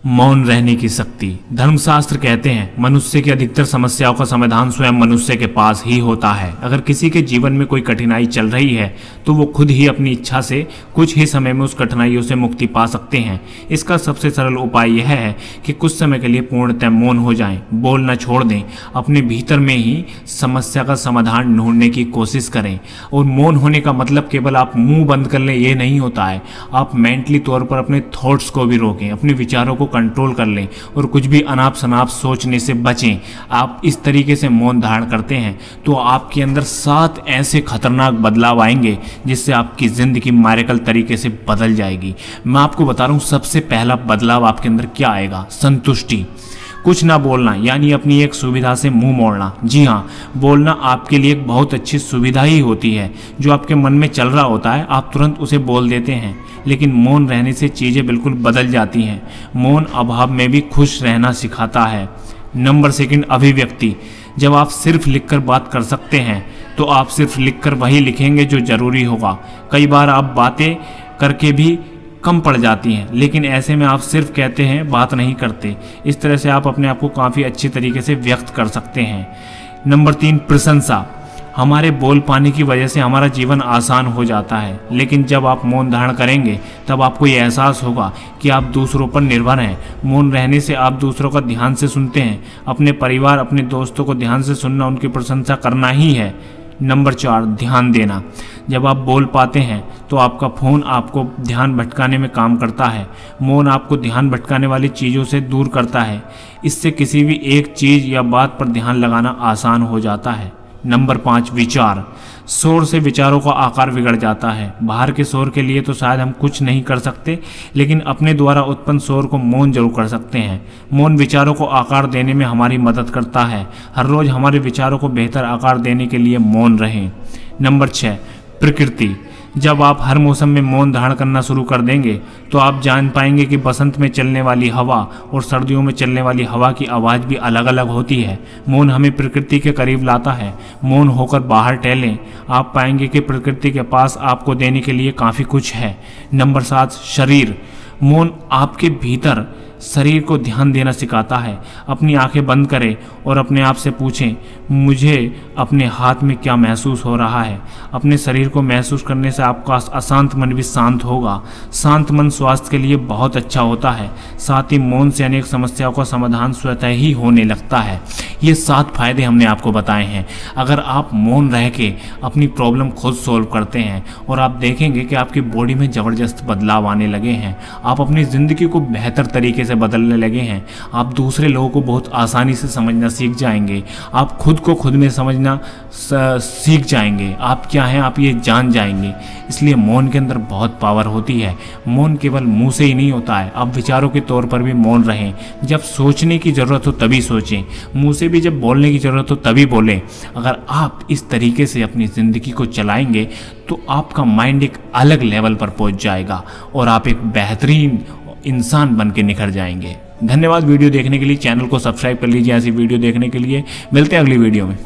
मौन रहने की शक्ति। धर्मशास्त्र कहते हैं मनुष्य की अधिकतर समस्याओं का समाधान स्वयं मनुष्य के पास ही होता है। अगर किसी के जीवन में कोई कठिनाई चल रही है तो वो खुद ही अपनी इच्छा से कुछ ही समय में उस कठिनाइयों से मुक्ति पा सकते हैं। इसका सबसे सरल उपाय यह है कि कुछ समय के लिए पूर्णतः मौन हो जाएं, बोलना छोड़ दें, अपने भीतर में ही समस्या का समाधान ढूंढने की कोशिश करें। और मौन होने का मतलब केवल आप मुंह बंद कर लें ये नहीं होता है। आप मेंटली तौर पर अपने थॉट्स को भी रोकें, अपने विचारों को कंट्रोल कर लें और कुछ भी अनाप शनाप सोचने से बचें। आप इस तरीके से मौन धारण करते हैं तो आपके अंदर 7 ऐसे खतरनाक बदलाव आएंगे जिससे आपकी ज़िंदगी मैजिकल तरीके से बदल जाएगी। मैं आपको बता रहा हूँ सबसे पहला बदलाव आपके अंदर क्या आएगा, संतुष्टि। कुछ ना बोलना यानी अपनी एक सुविधा से मुंह मोड़ना। जी हाँ, बोलना आपके लिए एक बहुत अच्छी सुविधा ही होती है। जो आपके मन में चल रहा होता है आप तुरंत उसे बोल देते हैं, लेकिन मौन रहने से चीज़ें बिल्कुल बदल जाती हैं। मौन अभाव में भी खुश रहना सिखाता है। नंबर 2, अभिव्यक्ति। जब आप सिर्फ लिखकर बात कर सकते हैं तो आप सिर्फ लिखकर वही लिखेंगे जो ज़रूरी होगा। कई बार आप बातें करके भी कम पड़ जाती हैं, लेकिन ऐसे में आप सिर्फ कहते हैं, बात नहीं करते। इस तरह से आप अपने आप को काफ़ी अच्छी तरीके से व्यक्त कर सकते हैं। नंबर 3, प्रशंसा। हमारे बोल पाने की वजह से हमारा जीवन आसान हो जाता है, लेकिन जब आप मौन धारण करेंगे तब आपको ये एहसास होगा कि आप दूसरों पर निर्भर हैं। मौन रहने से आप दूसरों का ध्यान से सुनते हैं। अपने परिवार, अपने दोस्तों को ध्यान से सुनना, उनकी प्रशंसा करना ही है। नंबर 4, ध्यान देना। जब आप बोल पाते हैं तो आपका फ़ोन आपको ध्यान भटकाने में काम करता है। मौन आपको ध्यान भटकाने वाली चीज़ों से दूर करता है। इससे किसी भी एक चीज़ या बात पर ध्यान लगाना आसान हो जाता है। नंबर 5, विचार। शोर से विचारों का आकार बिगड़ जाता है। बाहर के शोर के लिए तो शायद हम कुछ नहीं कर सकते, लेकिन अपने द्वारा उत्पन्न शोर को मौन जरूर कर सकते हैं। मौन विचारों को आकार देने में हमारी मदद करता है। हर रोज़ हमारे विचारों को बेहतर आकार देने के लिए मौन रहें। नंबर 6, प्रकृति। जब आप हर मौसम में मौन धारण करना शुरू कर देंगे तो आप जान पाएंगे कि बसंत में चलने वाली हवा और सर्दियों में चलने वाली हवा की आवाज़ भी अलग अलग होती है। मौन हमें प्रकृति के करीब लाता है। मौन होकर बाहर टहलें, आप पाएंगे कि प्रकृति के पास आपको देने के लिए काफ़ी कुछ है। नंबर 7, शरीर। मौन आपके भीतर शरीर को ध्यान देना सिखाता है। अपनी आंखें बंद करें और अपने आप से पूछें, मुझे अपने हाथ में क्या महसूस हो रहा है। अपने शरीर को महसूस करने से आपका अशांत मन भी शांत होगा। शांत मन स्वास्थ्य के लिए बहुत अच्छा होता है। साथ ही मौन से अनेक समस्याओं का समाधान स्वतः ही होने लगता है। ये 7 फायदे हमने आपको बताए हैं। अगर आप मौन रह के अपनी प्रॉब्लम खुद सॉल्व करते हैं और आप देखेंगे कि आपकी बॉडी में ज़बरदस्त बदलाव आने लगे हैं, आप अपनी ज़िंदगी को बेहतर तरीके से बदलने लगे हैं। आप दूसरे लोगों को बहुत आसानी से समझना सीख जाएंगे। आप खुद को खुद में समझना सीख जाएंगे। आप क्या हैं आप ये जान जाएंगे। इसलिए मौन के अंदर बहुत पावर होती है। मौन केवल मुंह से ही नहीं होता है, आप विचारों के तौर पर भी मौन रहें। जब सोचने की ज़रूरत हो तभी सोचें, मुंह से भी जब बोलने की ज़रूरत हो तभी बोलें। अगर आप इस तरीके से अपनी ज़िंदगी को चलाएंगे तो आपका माइंड एक अलग लेवल पर पहुंच जाएगा और आप एक बेहतरीन इंसान बन के निखर जाएंगे। धन्यवाद वीडियो देखने के लिए। चैनल को सब्सक्राइब कर लीजिए ऐसी वीडियो देखने के लिए। मिलते हैं अगली वीडियो में।